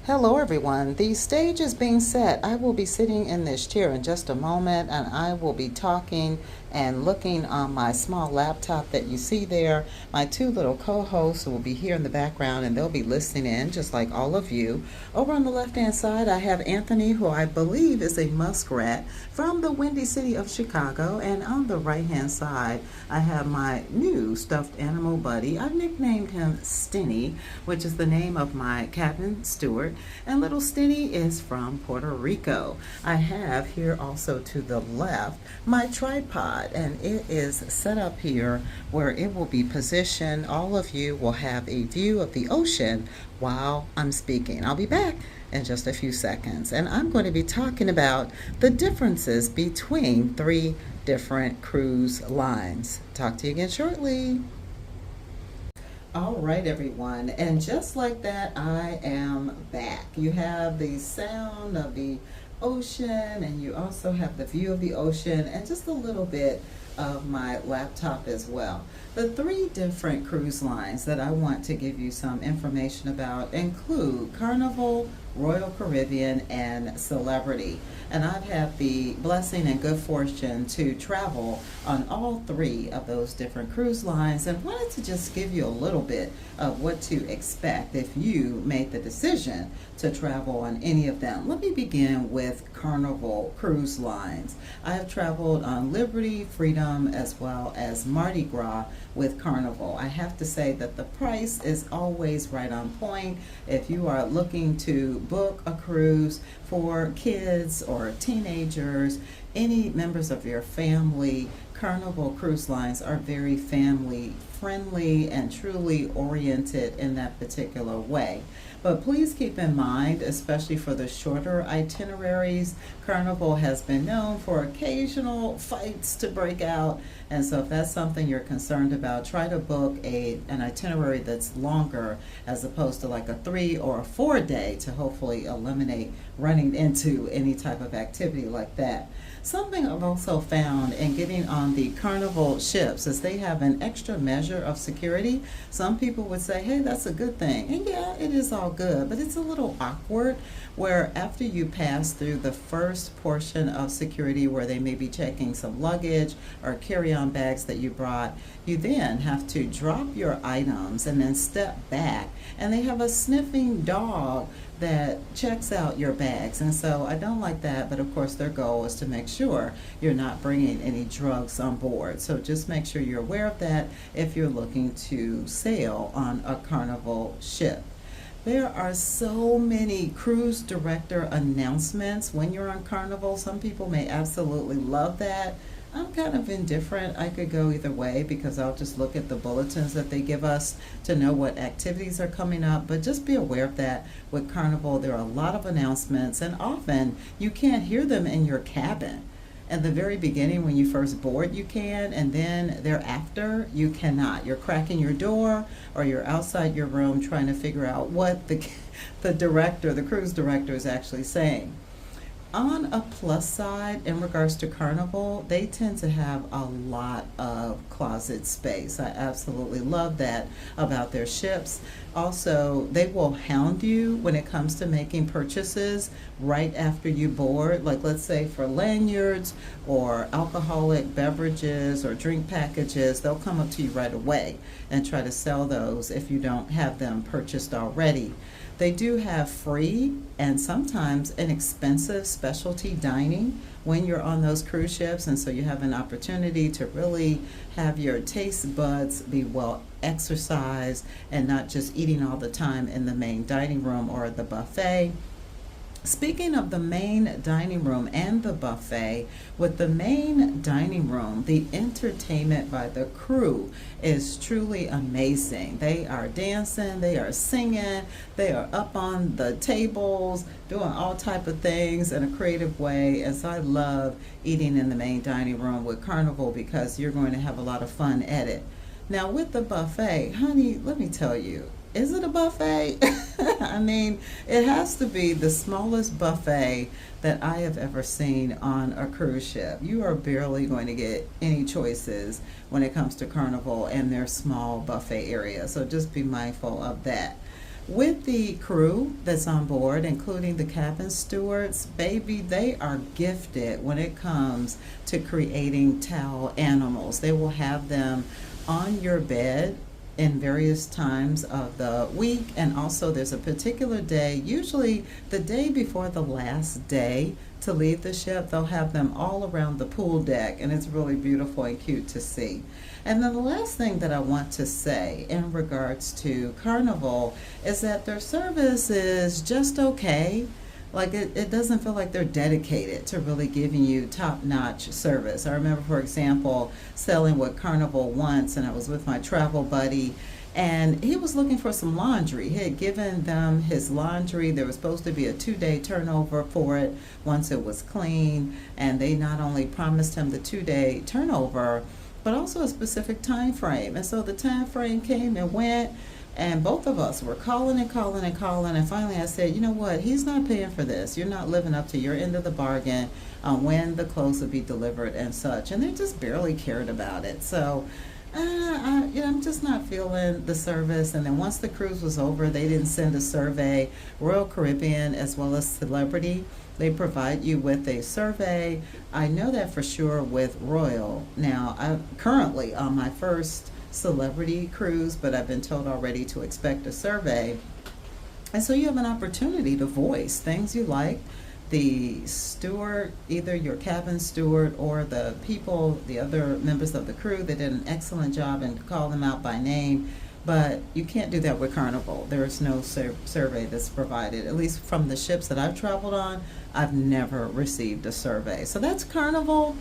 Hello, everyone. The stage is being set. I will be sitting in this chair in just a moment and I will be talking and looking on my small laptop that you see there. My two little co hosts will be here in the background and they'll be listening in just like all of you. Over on the left hand side, I have Anthony, who I believe is a muskrat from the windy city of Chicago. And on the right hand side, I have my new stuffed animal buddy. I've nicknamed him Stinny, which is the name of my cabin steward. And little Stinny is from Puerto Rico. I have here also to the left my tripod, and it is set up here where it will be positioned. All of you will have a view of the ocean while I'm speaking. I'll be back in just a few seconds, and I'm going to be talking about the differences between three different cruise lines. Talk to you again shortly. All right, everyone. And just like that, I am back. You have the sound of the ocean, and you also have the view of the ocean, and just a little bit of my laptop as well. The three different cruise lines that I want to give you some information about include Carnival, Royal Caribbean, and Celebrity. And I've had the blessing and good fortune to travel on all three of those different cruise lines and wanted to just give you a little bit of what to expect if you made the decision to travel on any of them. Let me begin with Carnival Cruise Lines. I have traveled on Liberty, Freedom, as well as Mardi Gras with Carnival. I have to say that the price is always right on point. If you are looking to book a cruise for kids or teenagers, any members of your family, Carnival Cruise Lines are very family friendly and truly oriented in that particular way. But please keep in mind, especially for the shorter itineraries, Carnival has been known for occasional fights to break out. And so if that's something you're concerned about, try to book an itinerary that's longer as opposed to like a 3 or a 4 day to hopefully eliminate running into any type of activity like that. Something I've also found in getting on the Carnival ships is they have an extra measure of security. Some people would say, hey, that's a good thing. And yeah, it is all good, but it's a little awkward where after you pass through the first portion of security where they may be checking some luggage or carry-on bags that you brought, you then have to drop your items and then step back. And they have a sniffing dog that checks out your bags. And so I don't like that, but of course their goal is to make sure you're not bringing any drugs on board. So just make sure you're aware of that if you're looking to sail on a Carnival ship. There are so many cruise director announcements when you're on Carnival. Some people may absolutely love that. I'm kind of indifferent. I could go either way because I'll just look at the bulletins that they give us to know what activities are coming up. But just be aware of that with Carnival. There are a lot of announcements, and often you can't hear them in your cabin. At the very beginning, when you first board, you can, and then thereafter, you cannot. You're cracking your door, or you're outside your room trying to figure out what the cruise director, is actually saying. On a plus side, in regards to Carnival, they tend to have a lot of closet space. I absolutely love that about their ships. Also, they will hound you when it comes to making purchases right after you board. Like, let's say for lanyards or alcoholic beverages or drink packages, they'll come up to you right away and try to sell those if you don't have them purchased already. They do have free and sometimes inexpensive specialty dining when you're on those cruise ships, and so you have an opportunity to really have your taste buds be well exercised and not just eating all the time in the main dining room or the buffet. Speaking of the main dining room and the buffet, with the main dining room, the entertainment by the crew is truly amazing. They are dancing, they are singing, they are up on the tables, doing all type of things in a creative way. And so I love eating in the main dining room with Carnival because you're going to have a lot of fun at it. Now with the buffet, honey, let me tell you, is it a buffet? I mean, it has to be the smallest buffet that I have ever seen on a cruise ship. You are barely going to get any choices when it comes to Carnival and their small buffet area. So just be mindful of that. With the crew that's on board, including the cabin stewards, baby, they are gifted when it comes to creating towel animals. They will have them on your bed in various times of the week, and also there's a particular day, usually the day before the last day to leave the ship, they'll have them all around the pool deck, and it's really beautiful and cute to see. And then the last thing that I want to say in regards to Carnival is that their service is just okay. Like it doesn't feel like they're dedicated to really giving you top-notch service. I remember, for example, sailing with Carnival once, and I was with my travel buddy, and he was looking for some laundry. He had given them his laundry. There was supposed to be a 2-day turnover for it once it was clean, and they not only promised him the 2-day turnover, but also a specific time frame. And so the time frame came and went, and both of us were calling and calling and calling, and finally I said, you know what, he's not paying for this. You're not living up to your end of the bargain on when the clothes would be delivered and such. And they just barely cared about it. So I'm just not feeling the service. And then once the cruise was over, they didn't send a survey. Royal Caribbean, as well as Celebrity, they provide you with a survey. I know that for sure with Royal. Now, I'm currently on my first Celebrity cruise, but I've been told already to expect a survey. And so you have an opportunity to voice things you like. The steward, either your cabin steward or the people, the other members of the crew, they did an excellent job, and call them out by name. But you can't do that with Carnival. There is no survey that's provided. At least from the ships that I've traveled on, I've never received a survey. So that's Carnival.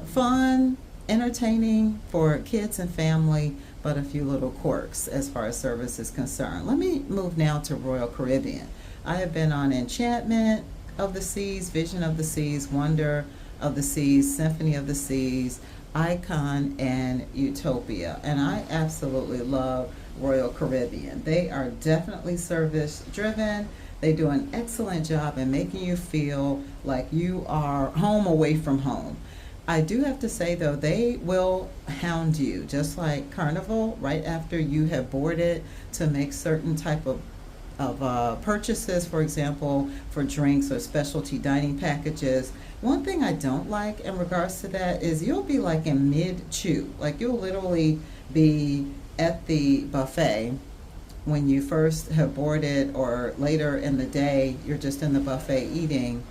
Fun, entertaining for kids and family, but a few little quirks as far as service is concerned. Let me move now to Royal Caribbean. I have been on Enchantment of the Seas, Vision of the Seas, Wonder of the Seas, Symphony of the Seas, Icon, and Utopia. And I absolutely love Royal Caribbean. They are definitely service driven. They do an excellent job in making you feel like you are home away from home. I do have to say, though, they will hound you, just like Carnival, right after you have boarded, to make certain type of purchases, for example, for drinks or specialty dining packages. One thing I don't like in regards to that is you'll be like in mid-chew. Like you'll literally be at the buffet when you first have boarded, or later in the day, you're just in the buffet eating,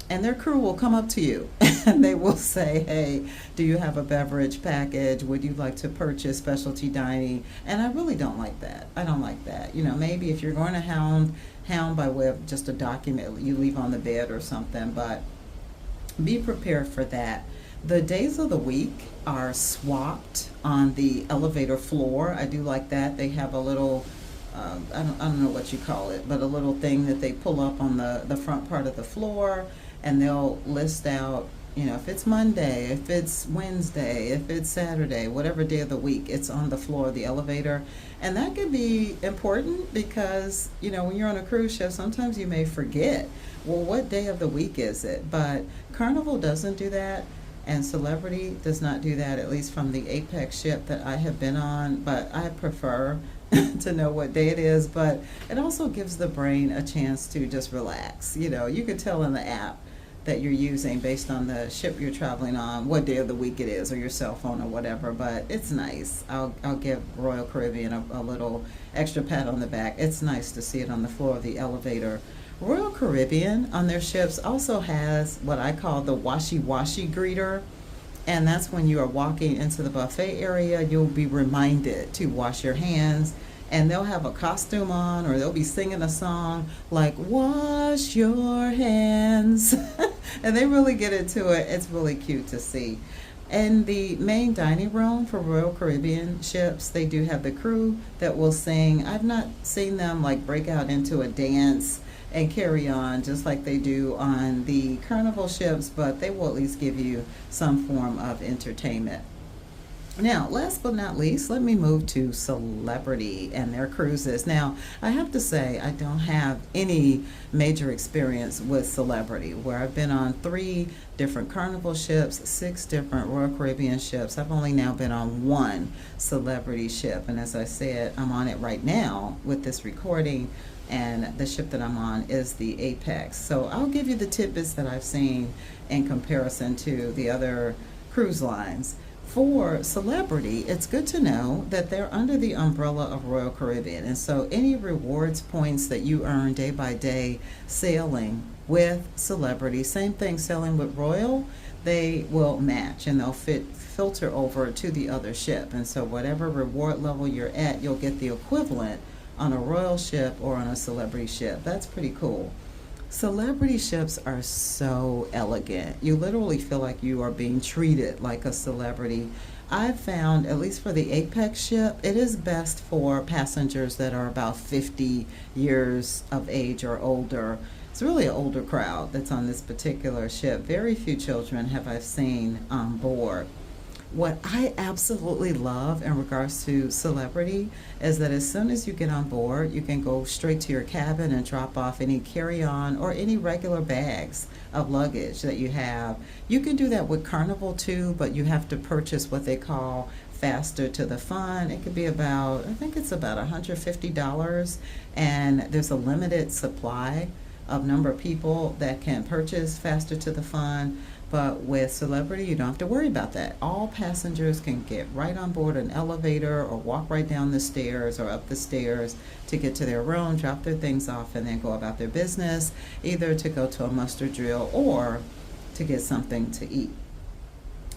and their crew will come up to you and they will say, hey, do you have a beverage package? Would you like to purchase specialty dining? And I really don't like that. I don't like that. You know, maybe if you're going to hound by way of just a document you leave on the bed or something, but be prepared for that. The days of the week are swapped on the elevator floor. I do like that. They have a little I don't know what you call it, but a little thing that they pull up on the front part of the floor, and they'll list out, you know, if it's Monday, if it's Wednesday, if it's Saturday, whatever day of the week, it's on the floor of the elevator. And that can be important because, you know, when you're on a cruise ship, sometimes you may forget, well, what day of the week is it? But Carnival doesn't do that, and Celebrity does not do that, at least from the Apex ship that I have been on. But I prefer to know what day it is, but it also gives the brain a chance to just relax. You know, you can tell in the app that you're using based on the ship you're traveling on what day of the week it is, or your cell phone or whatever. But it's nice. I'll give Royal Caribbean a little extra pat on the back. It's nice to see it on the floor of the elevator. Royal Caribbean on their ships also has what I call the washy-washy greeter. And that's when you are walking into the buffet area, you'll be reminded to wash your hands. And they'll have a costume on, or they'll be singing a song like, wash your hands. And they really get into it. It's really cute to see. In the main dining room for Royal Caribbean ships, they do have the crew that will sing. I've not seen them like break out into a dance and carry on just like they do on the Carnival ships, but they will at least give you some form of entertainment. Now, last but not least, let me move to Celebrity and their cruises. Now, I have to say, I don't have any major experience with Celebrity, where I've been on 3 different Carnival ships, 6 different Royal Caribbean ships. I've only now been on one Celebrity ship, and as I said, I'm on it right now with this recording, and the ship that I'm on is the Apex. So I'll give you the tidbits that I've seen in comparison to the other cruise lines. For Celebrity, it's good to know that they're under the umbrella of Royal Caribbean. And so any rewards points that you earn day by day sailing with Celebrity, same thing sailing with Royal, they will match and they'll filter over to the other ship. And so whatever reward level you're at, you'll get the equivalent on a Royal ship or on a Celebrity ship. That's pretty cool. Celebrity ships are so elegant. You literally feel like you are being treated like a celebrity. I've found, at least for the Apex ship, it is best for passengers that are about 50 years of age or older. It's really an older crowd that's on this particular ship. Very few children have I seen on board. What I absolutely love in regards to Celebrity is that as soon as you get on board, you can go straight to your cabin and drop off any carry-on or any regular bags of luggage that you have. You can do that with Carnival too, but you have to purchase what they call faster to the fun. It could be about, I think it's about $150, and there's a limited supply of number of people that can purchase faster to the fun. But with Celebrity, you don't have to worry about that. All passengers can get right on board an elevator or walk right down the stairs or up the stairs to get to their room, drop their things off, and then go about their business, either to go to a muster drill or to get something to eat.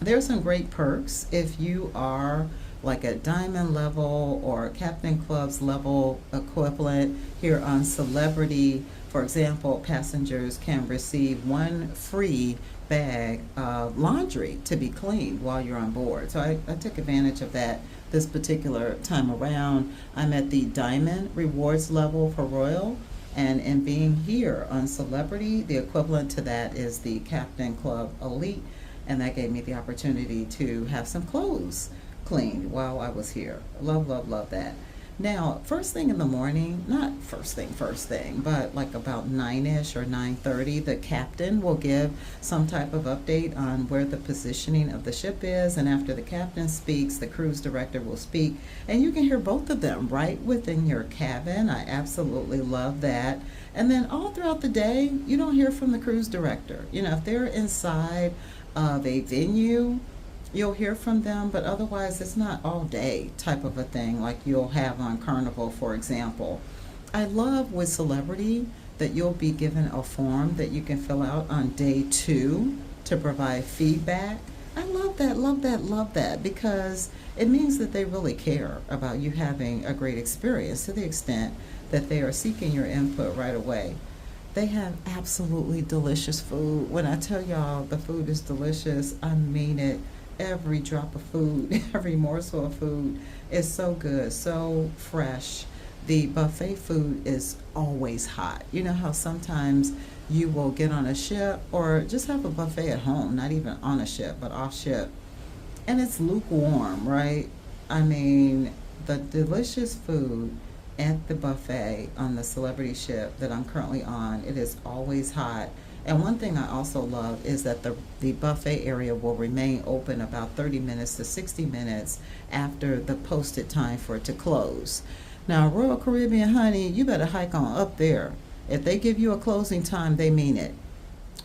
There's some great perks if you are like a diamond level or Captain Club's level equivalent here on Celebrity. For example, passengers can receive 1 free bag of laundry to be cleaned while you're on board. So I took advantage of that this particular time around. I'm at the Diamond Rewards level for Royal, and in being here on Celebrity, the equivalent to that is the Captain Club Elite, and that gave me the opportunity to have some clothes cleaned while I was here. Love, love, love that. Now, first thing in the morning, not first thing, but like about 9-ish or 9:30, the captain will give some type of update on where the positioning of the ship is. And after the captain speaks, the cruise director will speak. And you can hear both of them right within your cabin. I absolutely love that. And then all throughout the day, you don't hear from the cruise director. You know, if they're inside of a venue, you'll hear from them, but otherwise it's not all day type of a thing like you'll have on Carnival, for example. I love with Celebrity that you'll be given a form that you can fill out on day 2 to provide feedback. I love that, love that, love that, because it means that they really care about you having a great experience to the extent that they are seeking your input right away. They have absolutely delicious food. When I tell y'all the food is delicious, I mean it. Every drop of food, every morsel of food is so good, so fresh. The buffet food is always hot. You know how sometimes you will get on a ship or just have a buffet at home, not even on a ship, but off ship, and it's lukewarm, right? I mean, the delicious food at the buffet on the Celebrity ship that I'm currently on, it is always hot. And one thing I also love is that the buffet area will remain open about 30 minutes to 60 minutes after the posted time for it to close. Now, Royal Caribbean, honey, you better hike on up there. If they give you a closing time, they mean it.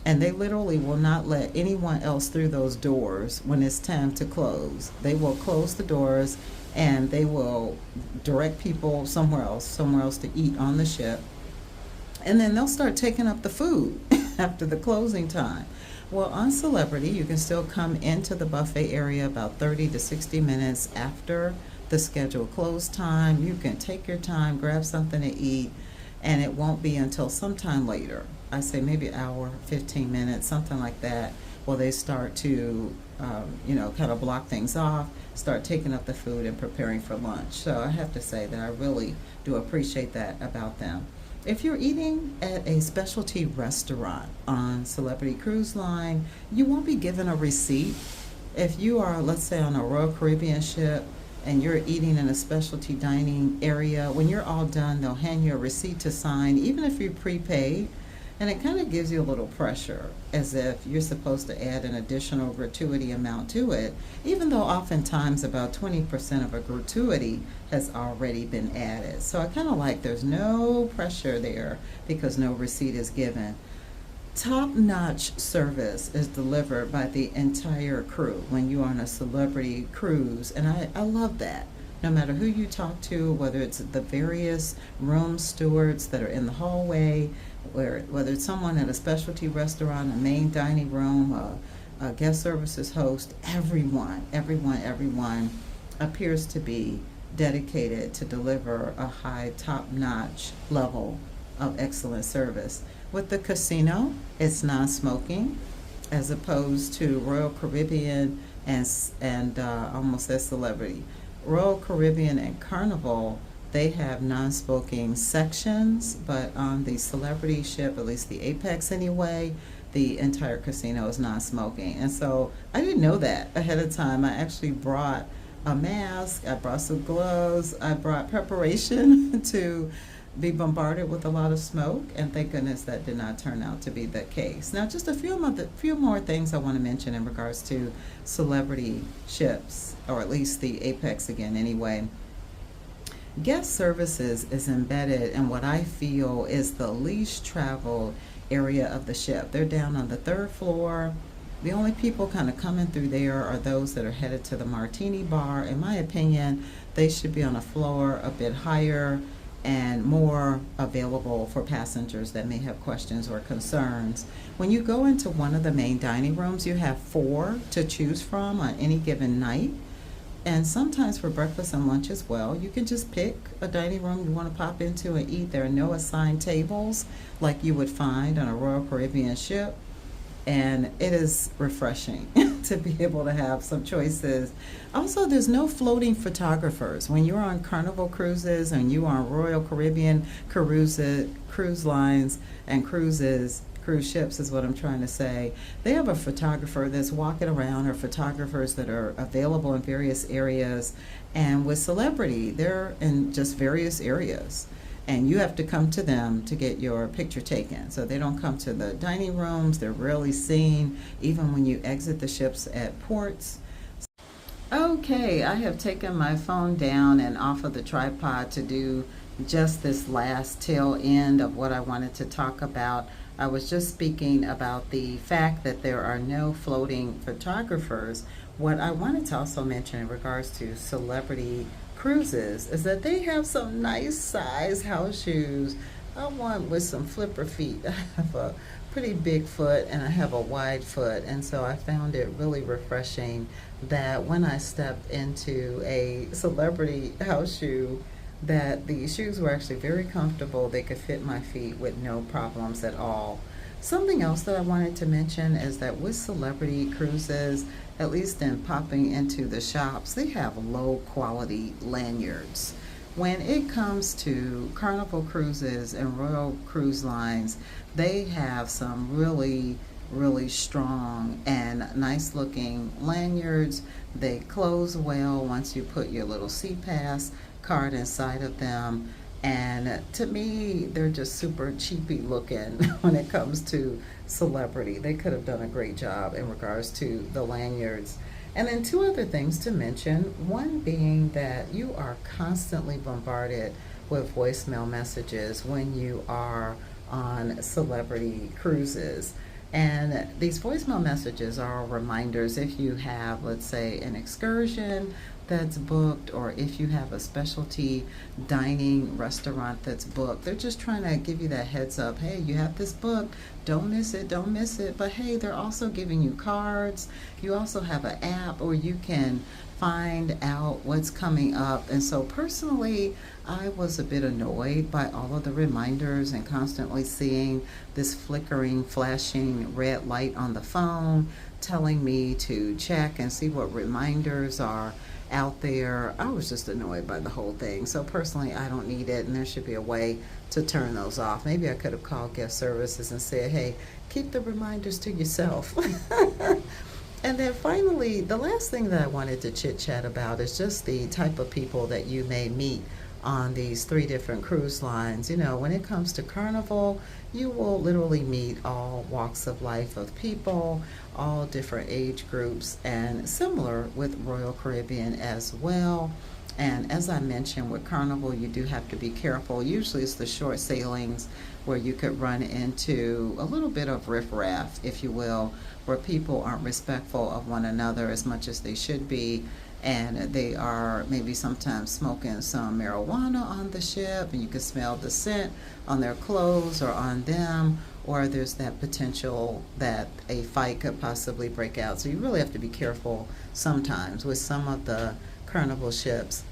And they literally will not let anyone else through those doors when it's time to close. They will close the doors and they will direct people somewhere else to eat on the ship. And then they'll start taking up the food after the closing time. Well, on Celebrity, you can still come into the buffet area about 30 to 60 minutes after the scheduled close time. You can take your time, grab something to eat, and it won't be until sometime later. I say maybe an hour, 15 minutes, something like that, where they start to, kind of block things off, start taking up the food and preparing for lunch. So I have to say that I really do appreciate that about them. If you're eating at a specialty restaurant on Celebrity Cruise Line, you won't be given a receipt If you are, let's say, on a Royal Caribbean ship and you're eating in a specialty dining area, when you're all done, they'll hand you a receipt to sign, even if you prepaid. And it kind of gives you a little pressure, as if you're supposed to add an additional gratuity amount to it, even though oftentimes about 20% of a gratuity has already been added. So I kind of like there's no pressure there because no receipt is given. Top-notch service is delivered by the entire crew when you're on a celebrity cruise, and I love that. No matter who you talk to, whether it's the various room stewards that are in the hallway, whether it's someone at a specialty restaurant, a main dining room, a guest services host, everyone appears to be dedicated to deliver a high top-notch level of excellent service. With the casino, it's non-smoking, as opposed to Royal Caribbean and almost as celebrity. Royal Caribbean and Carnival, they have non-smoking sections, but on the celebrity ship, at least the Apex anyway, the entire casino is non-smoking. And so I didn't know that ahead of time. I actually brought a mask, I brought some gloves, I brought preparation to be bombarded with a lot of smoke, and thank goodness that did not turn out to be the case. Now, just a few more things I want to mention in regards to celebrity ships, or at least the Apex again anyway. Guest services is embedded in what I feel is the least traveled area of the ship. They're down on the third floor. The only people kind of coming through there are those that are headed to the martini bar. In my opinion, they should be on a floor a bit higher and more available for passengers that may have questions or concerns. When you go into one of the main dining rooms, you have 4 to choose from on any given night. And sometimes for breakfast and lunch as well, you can just pick a dining room you want to pop into and eat. There are no assigned tables like you would find on a Royal Caribbean ship. And it is refreshing to be able to have some choices. Also, there's no floating photographers. When you're on Carnival cruises and you are on Royal Caribbean cruise lines and cruise ships is what I'm trying to say, they have a photographer that's walking around, or photographers that are available in various areas. And with celebrity, they're in just various areas, and you have to come to them to get your picture taken. So they don't come to the dining rooms. They're rarely seen, even when you exit the ships at ports. Okay, I have taken my phone down and off of the tripod to do just this last tail end of what I wanted to talk about. I was just speaking about the fact that there are no floating photographers. What I wanted to also mention in regards to celebrity cruises is that they have some nice size house shoes. I want with some flipper feet. I have a pretty big foot and I have a wide foot, and so I found it really refreshing that when I stepped into a celebrity house shoe, that the shoes were actually very comfortable. They could fit my feet with no problems at all. Something else that I wanted to mention is that with celebrity cruises, at least in popping into the shops, they have low quality lanyards. When it comes to Carnival cruises and Royal Cruise Lines, they have some really strong and nice looking lanyards. They close well once you put your little SeaPass card inside of them. And to me, they're just super cheapy looking when it comes to celebrity. They could have done a great job in regards to the lanyards. And then 2 other things to mention. One being that you are constantly bombarded with voicemail messages when you are on celebrity cruises. And these voicemail messages are reminders if you have, let's say, an excursion that's booked, or if you have a specialty dining restaurant that's booked. They're just trying to give you that heads up. Hey, you have this book. Don't miss it. Don't miss it. But hey, they're also giving you cards. You also have an app where you can find out what's coming up. And so personally, I was a bit annoyed by all of the reminders and constantly seeing this flickering, flashing red light on the phone telling me to check and see what reminders are out there. I was just annoyed by the whole thing. So personally, I don't need it, and there should be a way to turn those off. Maybe I could have called guest services and said, hey, keep the reminders to yourself. And then finally, the last thing that I wanted to chit chat about is just the type of people that you may meet on these three different cruise lines. You know, when it comes to Carnival, you will literally meet all walks of life of people, all different age groups, and similar with Royal Caribbean as well. And as I mentioned, with Carnival, you do have to be careful. Usually it's the short sailings where you could run into a little bit of riffraff, if you will, where people aren't respectful of one another as much as they should be. And they are maybe sometimes smoking some marijuana on the ship, and you can smell the scent on their clothes or on them, or there's that potential that a fight could possibly break out. So you really have to be careful sometimes with some of the Carnival ships.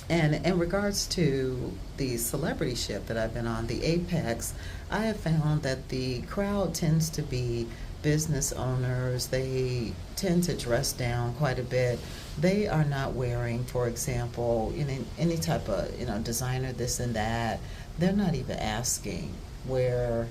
And in regards to the celebrity ship that I've been on, the Apex, I have found that the crowd tends to be business owners. They tend to dress down quite a bit. They are not wearing, for example, any type of designer this and that. They're not even asking where.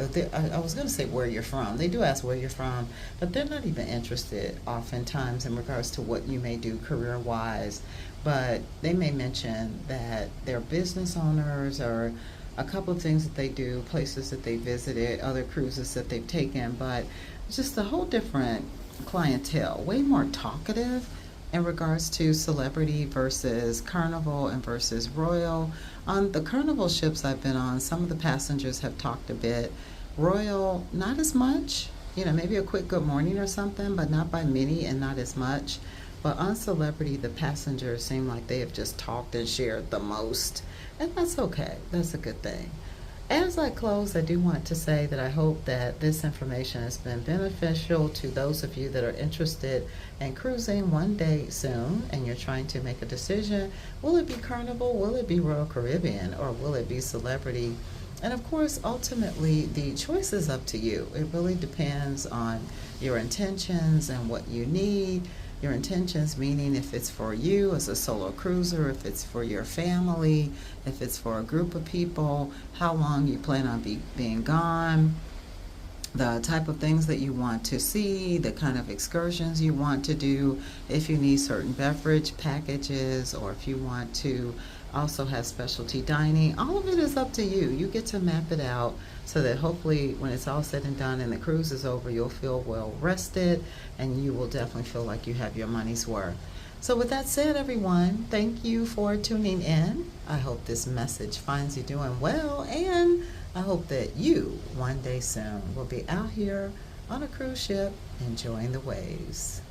I was going to say where you're from. They do ask where you're from, but they're not even interested oftentimes in regards to what you may do career-wise. But they may mention that they're business owners or a couple of things that they do, places that they visited, other cruises that they've taken, but just a whole different clientele, way more talkative in regards to celebrity versus Carnival and versus Royal. On the Carnival ships I've been on, some of the passengers have talked a bit. Royal, not as much. Maybe a quick good morning or something, but not by many and not as much. But on Celebrity, the passengers seem like they have just talked and shared the most. And that's okay. That's a good thing. As I close, I do want to say that I hope that this information has been beneficial to those of you that are interested in cruising one day soon and you're trying to make a decision. Will it be Carnival? Will it be Royal Caribbean? Or will it be Celebrity? And of course, ultimately, the choice is up to you. It really depends on your intentions and what you need. Your intentions meaning if it's for you as a solo cruiser, if it's for your family, if it's for a group of people, how long you plan on being gone, the type of things that you want to see, the kind of excursions you want to do, if you need certain beverage packages, or if you want to also have specialty dining. All of it is up to you. You get to map it out so that hopefully when it's all said and done and the cruise is over, you'll feel well rested and you will definitely feel like you have your money's worth. So with that said, everyone, thank you for tuning in. I hope this message finds you doing well, and I hope that you one day soon will be out here on a cruise ship enjoying the waves.